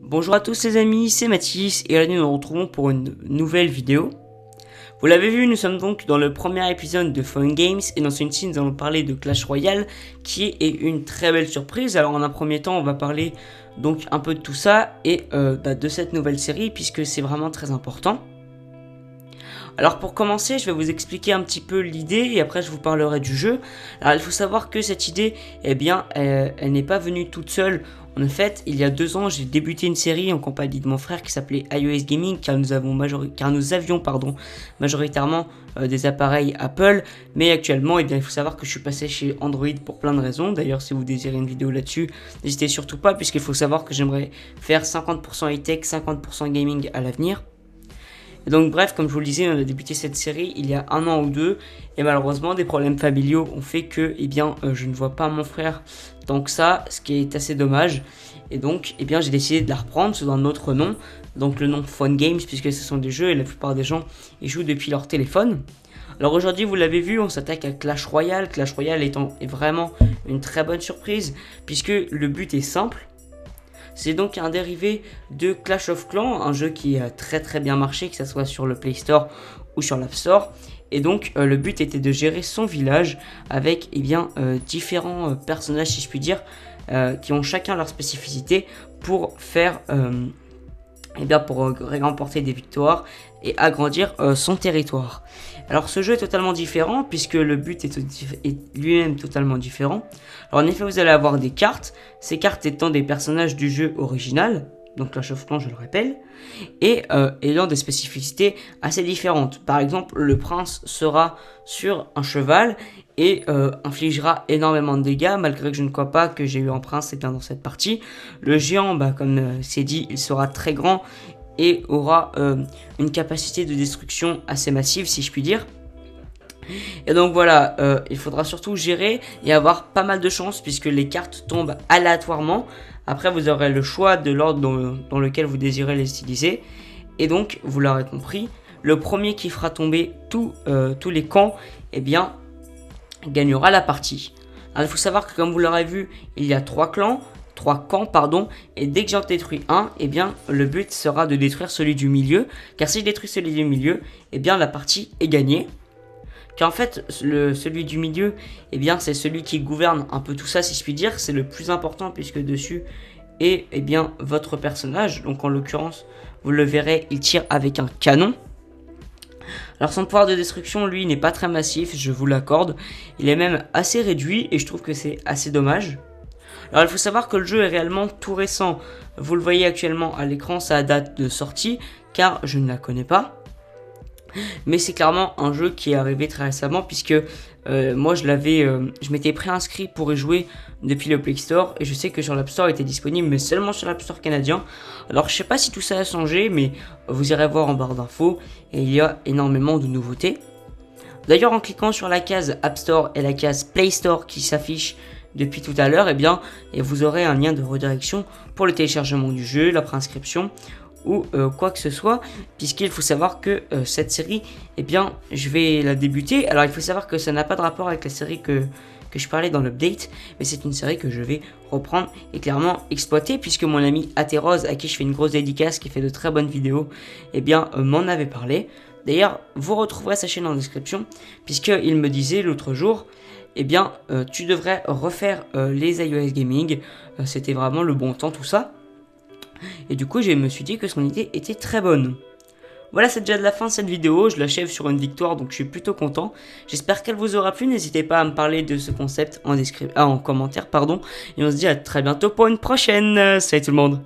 Bonjour à tous les amis, c'est Mathis et aujourd'hui nous nous retrouvons pour une nouvelle vidéo. Vous l'avez vu, nous sommes donc dans le premier épisode de Fun Games et dans celui-ci nous allons parler de Clash Royale qui est une très belle surprise. Alors en un premier temps on va parler donc un peu de tout ça et de cette nouvelle série puisque c'est vraiment très important. Alors pour commencer, je vais vous expliquer un petit peu l'idée et après je vous parlerai du jeu. Alors il faut savoir que cette idée, elle n'est pas venue toute seule. En fait, il y a 2 ans, j'ai débuté une série en compagnie de mon frère qui s'appelait iOS Gaming car nous avions majoritairement des appareils Apple. Mais actuellement, il faut savoir que je suis passé chez Android pour plein de raisons. D'ailleurs, si vous désirez une vidéo là-dessus, n'hésitez surtout pas puisqu'il faut savoir que j'aimerais faire 50% high-tech, 50% gaming à l'avenir. Et donc bref, comme je vous le disais, on a débuté cette série il y a 1 an ou 2 et malheureusement des problèmes familiaux ont fait que je ne vois pas mon frère tant que ça, ce qui est assez dommage. Et donc j'ai décidé de la reprendre sous un autre nom, donc le nom Fun Games puisque ce sont des jeux et la plupart des gens y jouent depuis leur téléphone. Alors aujourd'hui vous l'avez vu, on s'attaque à Clash Royale. Clash Royale est vraiment une très bonne surprise puisque le but est simple. C'est donc un dérivé de Clash of Clans, un jeu qui a très bien marché, que ce soit sur le Play Store ou sur l'App Store. Et donc le but était de gérer son village avec différents personnages, si je puis dire, qui ont chacun leur spécificité pour faire, pour remporter des victoires et agrandir son territoire. Alors ce jeu est totalement différent puisque le but est lui-même totalement différent. Alors en effet vous allez avoir des cartes, ces cartes étant des personnages du jeu original, donc Clash of Clans je le rappelle, et ayant des spécificités assez différentes. Par exemple le prince sera sur un cheval et infligera énormément de dégâts malgré que je ne crois pas que j'ai eu un prince dans cette partie. Le géant, comme c'est dit, il sera très grand et aura une capacité de destruction assez massive si je puis dire. Et donc voilà, il faudra surtout gérer et avoir pas mal de chance puisque les cartes tombent aléatoirement. Après vous aurez le choix de l'ordre dans lequel vous désirez les utiliser. Et donc vous l'aurez compris, le premier qui fera tomber tous les camps gagnera la partie. Alors il faut savoir que comme vous l'aurez vu, il y a 3 camps, et dès que j'en détruis un, le but sera de détruire celui du milieu, car si je détruis celui du milieu, la partie est gagnée. Car en fait, celui du milieu, c'est celui qui gouverne un peu tout ça, si je puis dire, c'est le plus important puisque dessus est votre personnage. Donc en l'occurrence, vous le verrez, il tire avec un canon. Alors son pouvoir de destruction, lui, n'est pas très massif, je vous l'accorde. Il est même assez réduit et je trouve que c'est assez dommage. Alors il faut savoir que le jeu est réellement tout récent. Vous le voyez actuellement à l'écran, sa date de sortie, car je ne la connais pas. Mais c'est clairement un jeu qui est arrivé très récemment puisque moi je m'étais préinscrit pour y jouer depuis le Play Store et je sais que sur l'App Store il était disponible mais seulement sur l'App Store canadien. Alors je sais pas si tout ça a changé mais vous irez voir en barre d'infos et il y a énormément de nouveautés. D'ailleurs en cliquant sur la case App Store et la case Play Store qui s'affiche depuis tout à l'heure, et vous aurez un lien de redirection pour le téléchargement du jeu, la préinscription ou quoi que ce soit, puisqu'il faut savoir que cette série, je vais la débuter. Alors il faut savoir que ça n'a pas de rapport avec la série que je parlais dans l'update, mais c'est une série que je vais reprendre et clairement exploiter, puisque mon ami Athéros, à qui je fais une grosse dédicace, qui fait de très bonnes vidéos, m'en avait parlé. D'ailleurs, vous retrouverez sa chaîne en description, puisqu'il me disait l'autre jour, tu devrais refaire les iOS Gaming, c'était vraiment le bon temps tout ça. Et du coup je me suis dit que son idée était très bonne. Voilà, c'est déjà de la fin de cette vidéo, je l'achève sur une victoire donc je suis plutôt content. J'espère qu'elle vous aura plu, n'hésitez pas à me parler de ce concept en commentaire, et on se dit à très bientôt pour une prochaine. Salut tout le monde.